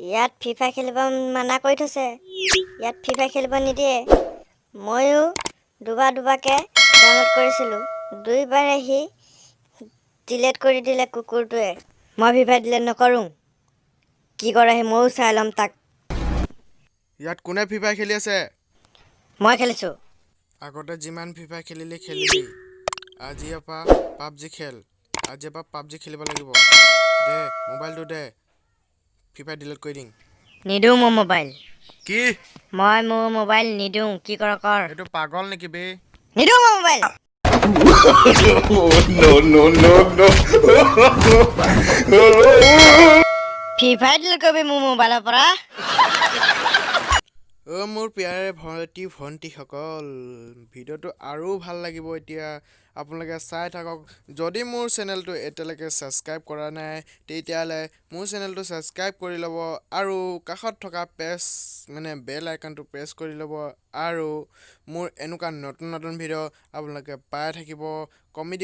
ইয়াত ফিফা খেলিব মানা কৰি থৈছে। ইয়াত ফিফা খেলিব নিদিয়ে। ময়ো দুবাৰকৈ ডাউনলোড কৰিছিলোঁ। দুইবাৰে সি ডিলেট কৰি দিলে কুকুৰটোৱে। মই ফিফা ডিলেট নকৰোঁ। কি কৰে সি ময়ো চাই ল'ম তাক। ইয়াত কোনে ফিফা খেলি আছে? মই খেলিছোঁ। আগতে যিমান ফিফা খেলিলি আজিৰ পৰা পাবজি খেল। আজিৰ পৰা পাবজি খেলিব লাগিব। দে মোবাইলটো দে, ফিফা ডিলিট কৰি দিম। নিদিওঁ মোৰ মোবাইল। কি? মই মোৰ মোবাইল নিদিওঁ। কি কৰ কৰ। এইটো পাগল নেকি বে? নিদিওঁ মোৰ মোবাইল। ফিফাই ডিলিট কৰিবি মোৰ মোবাইলৰ পৰা। মোৰ প্ৰিয়াৰে ভাইটি ভণ্টিসকল, ভিডিঅ'টো আৰু ভাল লাগিব। এতিয়া আপোনালোকে চাই থাকক। যদি মোৰ চেনেলটো এতিয়ালৈকে ছাবস্ক্ৰাইব কৰা নাই তেতিয়াহ'লে মোৰ চেনেলটো ছাবস্ক্ৰাইব কৰি ল'ব আৰু কাষত থকা বেল আইকনটো প্ৰেছ কৰি ল'ব আৰু মোৰ এনেকুৱা নতুন ভিডিঅ' আপোনালোকে পাই থাকিব।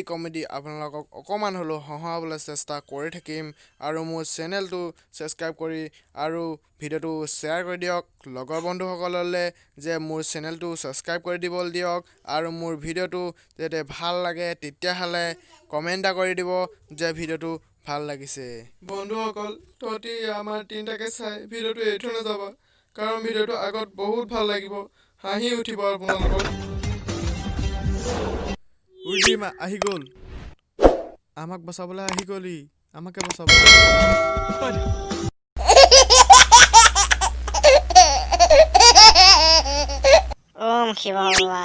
কমেডি আপোনালোকক অকণমান হ'লেও হহুৱাবলৈ চেষ্টা কৰি থাকিম আৰু মোৰ চেনেলটো ছাবস্ক্ৰাইব কৰি আৰু ভিডিঅ'টো শ্বেয়াৰ কৰি দিয়ক লগৰ বন্ধুসকললৈ, যে মোৰ চেনেলটো ছাবস্ক্ৰাইব কৰি দিয়ক আৰু মোৰ ভিডিঅ'টো যাতে ভাল লাগে তেতিয়াহ'লে কমেণ্ট এটা কৰি দিব যে ভিডিঅ'টো ভাল লাগিছে। বন্ধুসকল, তহঁতি আমাৰ তিনিটাকে চাই ভিডিঅ'টো এৰি থৈ নাযাবা, কাৰণ ভিডিঅ'টো আগত বহুত ভাল লাগিব, হাঁহি উঠিব আপোনালোকৰ। উৰ্দিমা আহি গ'ল, আমাক বচাবলৈ আহি গ'লি, আমাকে বচাব। ওম শিৱ বাবা।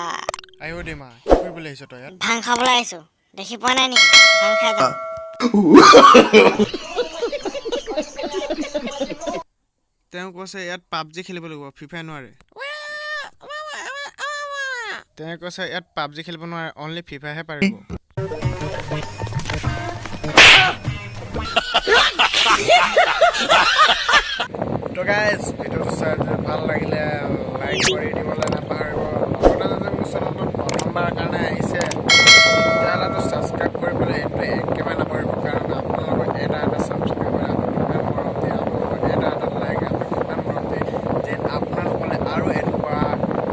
আহিব দিমা, কি কৰিবলৈ আহিছ তই ইয়াত? ভাং খাবলৈ আহিছোঁ। দেখি পোৱা নাই নেকি? ভাং খাই যাম। তেওঁ কৈছে ইয়াত পাবজি খেলিব লাগিব, ফিফাই নোৱাৰে। তেওঁ কৈছে ইয়াত পাবজি খেলিব নোৱাৰে, অনলি ফিফাহে পাৰিব। তো গাইজ, ভিডিঅ'টো চাই যদি ভাল লাগিলে লাইক কৰি দিবলৈ নাপাহৰিব। লগতে যদি মোৰ চেনেলটো প্ৰথমবাৰৰ কাৰণে আহিছে তেতিয়াহ'লেতো ছাবস্ক্ৰাইব কৰিবলৈ এইটো একেবাৰে নাপাহৰিব, কাৰণ আপোনালোকৰ এটা ছাবস্ক্ৰাইবাৰে আমাক কিমান মৰম দিয়ে, আপোনালোকৰ এটা লাইক আমাক কিমান মৰম দিয়ে, যেন আপোনালোকলৈ আৰু এনেকুৱা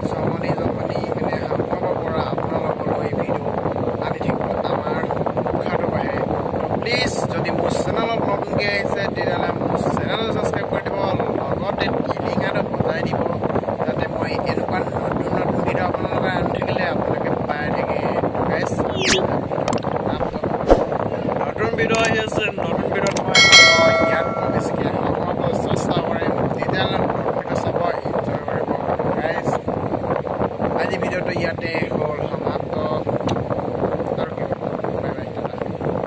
জমনি হহুৱাব পৰা আপোনালোকলৈ ভিডিঅ' আনি থাকিবলৈ আমাৰ উৎসাহটো বাঢ়ে। তো প্লিজ, যদি মোৰ চেনেলত নতুনকৈ আহিছে তেতিয়াহ'লে মোৰ চেনেলটো ছাবস্ক্ৰাইব কৰি দিব, লগতে টিলিঙাটো বজাই দিব, যাতে মই এনেকুৱা নতুন ভিডিঅ' আপোনালোকে আনি থাকিলে আপোনালোকে পাই থাকে। তো গাইজ, নতুন ভিডিঅ' আহি আছে, নতুন ভিডিঅ'ত মই ইয়াতকৈ বেছিকৈ হহুৱাবলৈ চেষ্টা কৰিম, তেতিয়াহ'লে নতুন ভিডিঅ' চাব, এনজয় কৰিব। গাইজ, আজি ভিডিঅ'টো ইয়াতে